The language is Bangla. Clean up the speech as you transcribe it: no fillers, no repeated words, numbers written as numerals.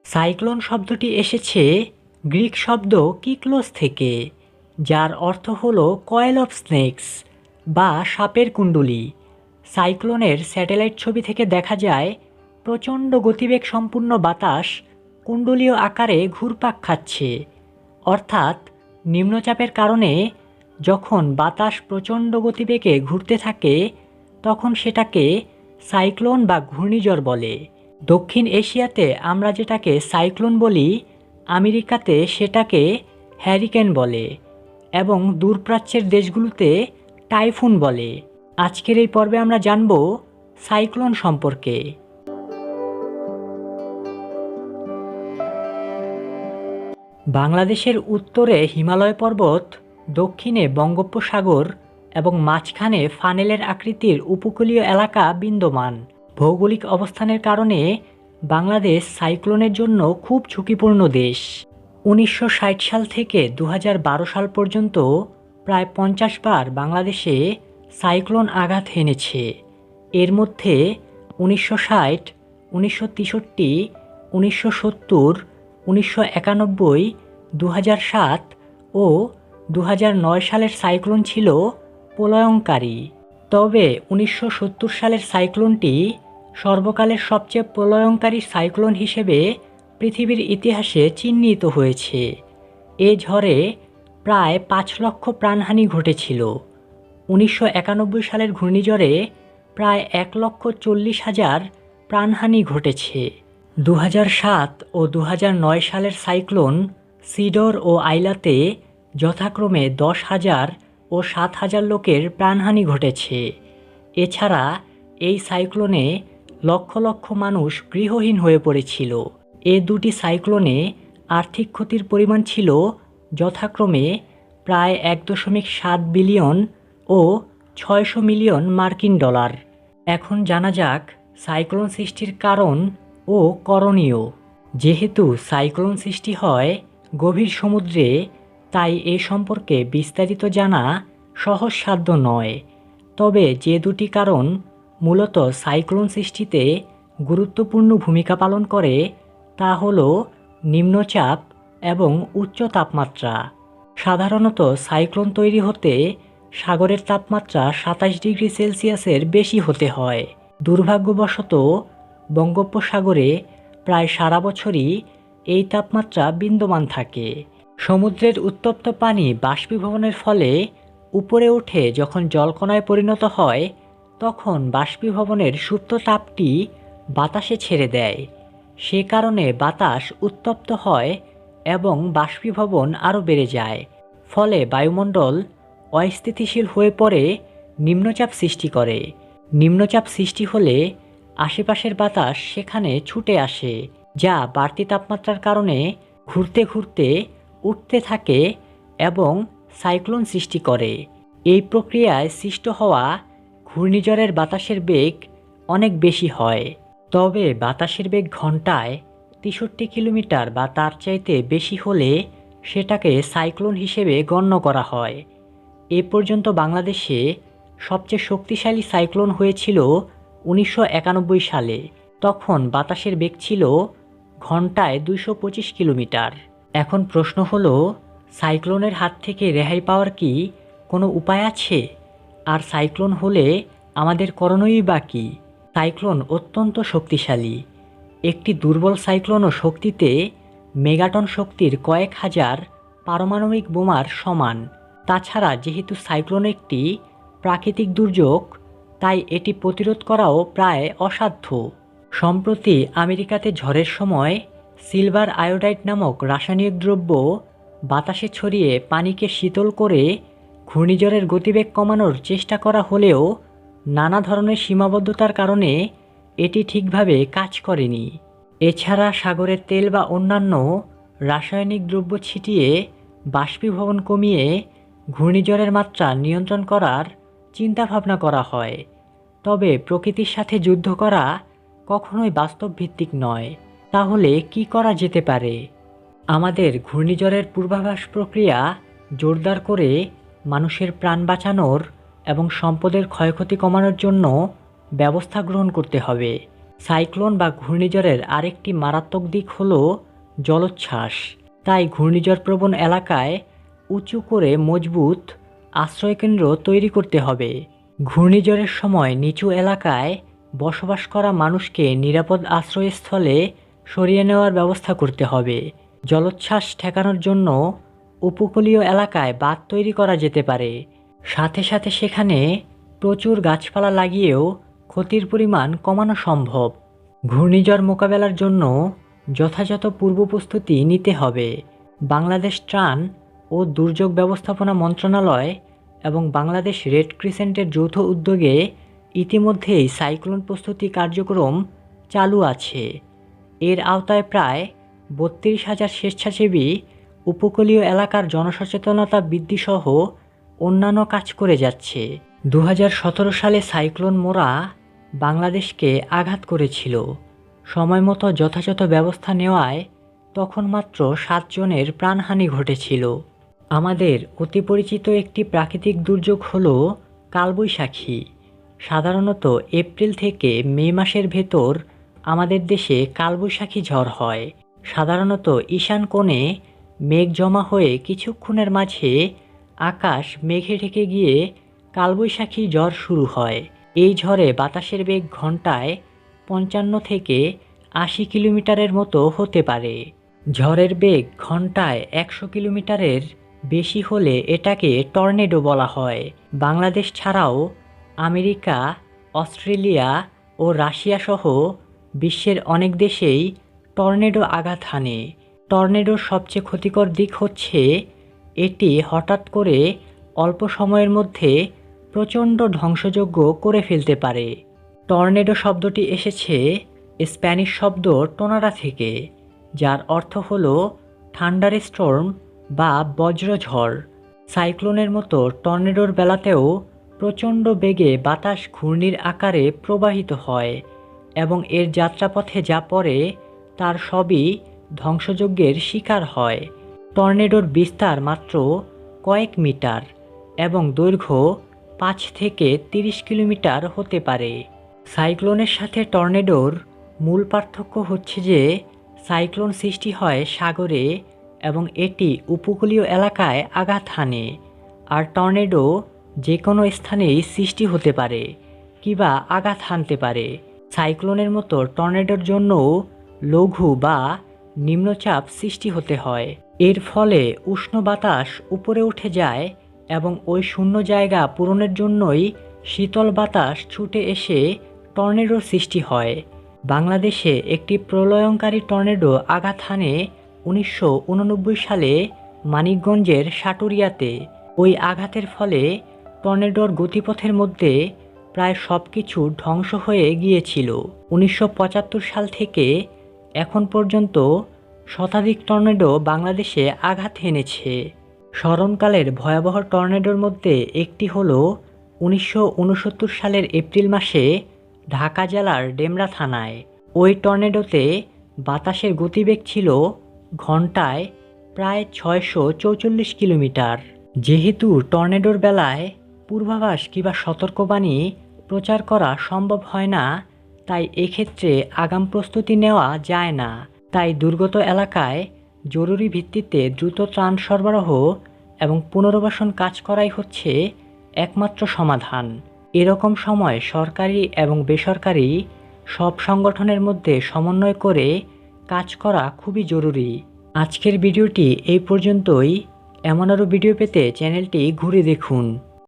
সাইক্লোন শব্দটি এসেছে গ্রিক শব্দ কিক্লোস থেকে, যার অর্থ হল কয়েল অফ স্নেকস বা সাপের কুণ্ডলী। সাইক্লোনের স্যাটেলাইট ছবি থেকে দেখা যায় প্রচণ্ড গতিবেগ সম্পূর্ণ বাতাস কুণ্ডলীয় আকারে ঘুরপাক খাচ্ছে। অর্থাৎ নিম্নচাপের কারণে যখন বাতাস প্রচণ্ড গতিবেগে ঘুরতে থাকে তখন সেটাকে সাইক্লোন বা ঘূর্ণিঝড় বলে। দক্ষিণ এশিয়াতে আমরা যেটাকে সাইক্লোন বলি, আমেরিকাতে সেটাকে হ্যারিকেন বলে এবং দূরপ্রাচ্যের দেশগুলোতে টাইফুন বলে। আজকের এই পর্বে আমরা জানব সাইক্লোন সম্পর্কে। বাংলাদেশের উত্তরে হিমালয় পর্বত, দক্ষিণে বঙ্গোপসাগর এবং মাঝখানে ফানেলের আকৃতির উপকূলীয় এলাকা বিদ্যমান। ভৌগোলিক অবস্থানের কারণে বাংলাদেশ সাইক্লোনের জন্য খুব ঝুঁকিপূর্ণ দেশ। 1960 সাল থেকে 2012 সাল পর্যন্ত প্রায় 50 বার বাংলাদেশে সাইক্লোন আঘাত হেনেছে। এর মধ্যে 1960, 1963, 1970, 1991, 2007 ও 2009 সালের সাইক্লোন ছিল প্রলয়ঙ্কারী। তবে 1970 সালের সাইক্লোনটি সর্বকালের সবচেয়ে প্রলয়ঙ্কারী সাইক্লোন হিসেবে পৃথিবীর ইতিহাসে চিহ্নিত হয়েছে। এ ঝড়ে প্রায় 5 লক্ষ প্রাণহানি ঘটেছিল। 1991 সালের ঘূর্ণিঝড়ে প্রায় 1,40,000 প্রাণহানি ঘটেছে। 2007 ও 2009 সালের সাইক্লোন সিডর ও আইলাতে যথাক্রমে 10,000 ও 7,000 লোকের প্রাণহানি ঘটেছে। এছাড়া এই সাইক্লোনে লক্ষ লক্ষ মানুষ গৃহহীন হয়ে পড়েছিল। এ দুটি সাইক্লোনে আর্থিক ক্ষতির পরিমাণ ছিল যথাক্রমে প্রায় 1.7 বিলিয়ন ও 600 মিলিয়ন মার্কিন ডলার। এখন জানা যাক সাইক্লোন সৃষ্টির কারণ ও করণীয়। যেহেতু সাইক্লোন সৃষ্টি হয় গভীর সমুদ্রে, তাই এ সম্পর্কে বিস্তারিত জানা সহজসাধ্য নয়। তবে যে দুটি কারণ মূলত সাইক্লোন সৃষ্টিতে গুরুত্বপূর্ণ ভূমিকা পালন করে তা হল নিম্নচাপ এবং উচ্চ তাপমাত্রা। সাধারণত সাইক্লোন তৈরি হতে সাগরের তাপমাত্রা 27 ডিগ্রি সেলসিয়াসের বেশি হতে হয়। দুর্ভাগ্যবশত বঙ্গোপসাগরে প্রায় সারা বছরই এই তাপমাত্রা বিদ্যমান থাকে। সমুদ্রের উত্তপ্ত পানি বাষ্পীভবনের ফলে উপরে উঠে যখন জলকণায় পরিণত হয় তখন বাষ্পীভবনের সুপ্ত তাপটি বাতাসে ছেড়ে দেয়। সে কারণে বাতাস উত্তপ্ত হয় এবং বাষ্পীভবন আরও বেড়ে যায়। ফলে বায়ুমণ্ডল অস্থিতিশীল হয়ে পড়ে নিম্নচাপ সৃষ্টি করে। নিম্নচাপ সৃষ্টি হলে আশেপাশের বাতাস সেখানে ছুটে আসে, যা বাড়তি তাপমাত্রার কারণে ঘুরতে ঘুরতে উঠতে থাকে এবং সাইক্লোন সৃষ্টি করে। এই প্রক্রিয়ায় সৃষ্ট হওয়া ঘূর্ণিঝড়ের বাতাসের বেগ অনেক বেশি হয়। তবে বাতাসের বেগ ঘন্টায় 63 কিলোমিটার বা তার চাইতে বেশি হলে সেটাকে সাইক্লোন হিসেবে গণ্য করা হয়। এ পর্যন্ত বাংলাদেশে সবচেয়ে শক্তিশালী সাইক্লোন হয়েছিল 1991 সালে। তখন বাতাসের বেগ ছিল ঘন্টায় 225 কিলোমিটার। এখন প্রশ্ন হলো, সাইক্লোনের হাত থেকে রেহাই পাওয়ার কি কোনো উপায় আছে? আর সাইক্লোন হলে আমাদের করণীয় বা কী? সাইক্লোন অত্যন্ত শক্তিশালী। একটি দুর্বল সাইক্লোনও শক্তিতে মেগাটন শক্তির কয়েক হাজার পারমাণবিক বোমার সমান। তাছাড়া যেহেতু সাইক্লোন একটি প্রাকৃতিক দুর্যোগ, তাই এটি প্রতিরোধ করাও প্রায় অসাধ্য। সম্প্রতি আমেরিকাতে ঝড়ের সময় সিলভার আয়োডাইড নামক রাসায়নিক দ্রব্য বাতাসে ছড়িয়ে পানিকে শীতল করে ঘূর্ণিঝড়ের গতিবেগ কমানোর চেষ্টা করা হলেও নানা ধরনের সীমাবদ্ধতার কারণে এটি ঠিকভাবে কাজ করেনি। এছাড়া সাগরের তেল বা অন্যান্য রাসায়নিক দ্রব্য ছিটিয়ে বাষ্পীভবন কমিয়ে ঘূর্ণিঝড়ের মাত্রা নিয়ন্ত্রণ করার চিন্তাভাবনা করা হয়। তবে প্রকৃতির সাথে যুদ্ধ করা কখনোই বাস্তবভিত্তিক নয়। তাহলে কি করা যেতে পারে? আমাদের ঘূর্ণিঝড়ের পূর্বাভাস প্রক্রিয়া জোরদার করে মানুষের প্রাণ বাঁচানোর এবং সম্পদের ক্ষয়ক্ষতি কমানোর জন্য ব্যবস্থা গ্রহণ করতে হবে। সাইক্লোন বা ঘূর্ণিঝড়ের আরেকটি মারাত্মক দিক হলো জলোচ্ছ্বাস। তাই ঘূর্ণিঝড়প্রবণ এলাকায় উঁচু করে মজবুত আশ্রয়কেন্দ্র তৈরি করতে হবে। ঘূর্ণিঝড়ের সময় নিচু এলাকায় বসবাস করা মানুষকে নিরাপদ আশ্রয়স্থলে সরিয়ে নেওয়ার ব্যবস্থা করতে হবে। জলোচ্ছ্বাস ঠেকানোর জন্য উপকূলীয় এলাকায় বাঁধ তৈরি করা যেতে পারে। সাথে সাথে সেখানে প্রচুর গাছপালা লাগিয়েও ক্ষতির পরিমাণ কমানো সম্ভব। ঘূর্ণিঝড় মোকাবেলার জন্য যথাযথ পূর্ব প্রস্তুতি নিতে হবে। বাংলাদেশ ত্রাণ ও দুর্যোগ ব্যবস্থাপনা মন্ত্রণালয় এবং বাংলাদেশ রেড ক্রিসেন্টের যৌথ উদ্যোগে ইতিমধ্যেই সাইক্লোন প্রস্তুতি কার্যক্রম চালু আছে। এর আওতায় প্রায় ৩২,০০০ স্বেচ্ছাসেবী উপকূলীয় এলাকার জনসচেতনতা বৃদ্ধিসহ অন্যান্য কাজ করে যাচ্ছে। ২০১৭ সালে সাইক্লোন মোরা বাংলাদেশকে আঘাত করেছিল। সময়মতো যথাযথ ব্যবস্থা নেওয়ায় তখন মাত্র ৭ জনের প্রাণহানি ঘটেছিল। আমাদের অতি পরিচিত একটি প্রাকৃতিক দুর্যোগ হল কালবৈশাখী। সাধারণত এপ্রিল থেকে মে মাসের ভেতর আমাদের দেশে কালবৈশাখী ঝড় হয়। সাধারণত ঈশান কোণে মেঘ জমা হয়ে কিছুক্ষণের মাঝে আকাশ মেঘে ঢেকে গিয়ে কালবৈশাখী ঝড় শুরু হয়। এই ঝড়ে বাতাসের বেগ ঘন্টায় ৫৫ থেকে ৮০ কিলোমিটারের মতো হতে পারে। ঝড়ের বেগ ঘন্টায় ১০০ কিলোমিটারের বেশি হলে এটাকে টর্নেডো বলা হয়। বাংলাদেশ ছাড়াও আমেরিকা, অস্ট্রেলিয়া ও রাশিয়া সহ বিশ্বের অনেক দেশেই টর্নেডো আঘাত হানে। টর্নেডোর সবচেয়ে ক্ষতিকর দিক হচ্ছে এটি হঠাৎ করে অল্প সময়ের মধ্যে প্রচণ্ড ধ্বংসযজ্ঞ করে ফেলতে পারে। টর্নেডো শব্দটি এসেছে স্প্যানিশ শব্দ টোনারা থেকে, যার অর্থ হল থান্ডার স্টর্ম বা বজ্রঝড়। সাইক্লোনের মতো টর্নেডোর বেলাতেও প্রচণ্ড বেগে বাতাস ঘূর্ণির আকারে প্রবাহিত হয় এবং এর যাত্রাপথে যা পড়ে তার সবই ধ্বংসযজ্ঞের শিকার হয়। টর্নেডোর বিস্তার মাত্র কয়েক মিটার এবং দৈর্ঘ্য ৫ থেকে ৩০ কিলোমিটার হতে পারে। সাইক্লোনের সাথে টর্নেডোর মূল পার্থক্য হচ্ছে যে সাইক্লোন সৃষ্টি হয় সাগরে এবং এটি উপকূলীয় এলাকায় আঘাত হানে, আর টর্নেডো যে কোনো স্থানেই সৃষ্টি হতে পারে কিংবা আঘাত হানতে পারে। সাইক্লোনের মতো টর্নেডোর জন্যও লঘু বা নিম্নচাপ সৃষ্টি হতে হয়। এর ফলে উষ্ণ বাতাস উপরে উঠে যায় এবং ওই শূন্য জায়গা পূরণের জন্যই শীতল বাতাস ছুটে এসে টর্নেডোর সৃষ্টি হয়। বাংলাদেশে একটি প্রলয়ঙ্কারী টর্নেডো আঘাত হানে ১৯৮৯ সালে মানিকগঞ্জের সাটুরিয়াতে। ওই আঘাতের ফলে টর্নেডোর গতিপথের মধ্যে প্রায় সব কিছু ধ্বংস হয়ে গিয়েছিল। ১৯৭৫ সাল থেকে এখন পর্যন্ত শতাধিক টর্নেডো বাংলাদেশে আঘাত হেনেছে। স্মরণকালের ভয়াবহ টর্নেডোর মধ্যে একটি হল ১৯৬৯ সালের এপ্রিল মাসে ঢাকা জেলার ডেমরা থানায়। ওই টর্নেডোতে বাতাসের গতিবেগ ছিল ঘন্টায় প্রায় ৬৪৪ কিলোমিটার। যেহেতু টর্নেডোর বেলায় পূর্বাভাস কিংবা সতর্কবাণী প্রচার করা সম্ভব হয় না, তাই এক্ষেত্রে আগাম প্রস্তুতি নেওয়া যায় না। তাই দুর্গত এলাকায় জরুরি ভিত্তিতে দ্রুত ত্রাণ সরবরাহ এবং পুনর্বাসন কাজ করাই হচ্ছে একমাত্র সমাধান। এরকম সময় সরকারি এবং বেসরকারি সব সংগঠনের মধ্যে সমন্বয় করে কাজ করা খুবই জরুরি। আজকের ভিডিওটি এই পর্যন্তই। এমন আরও ভিডিও পেতে চ্যানেলটি ঘুরে দেখুন।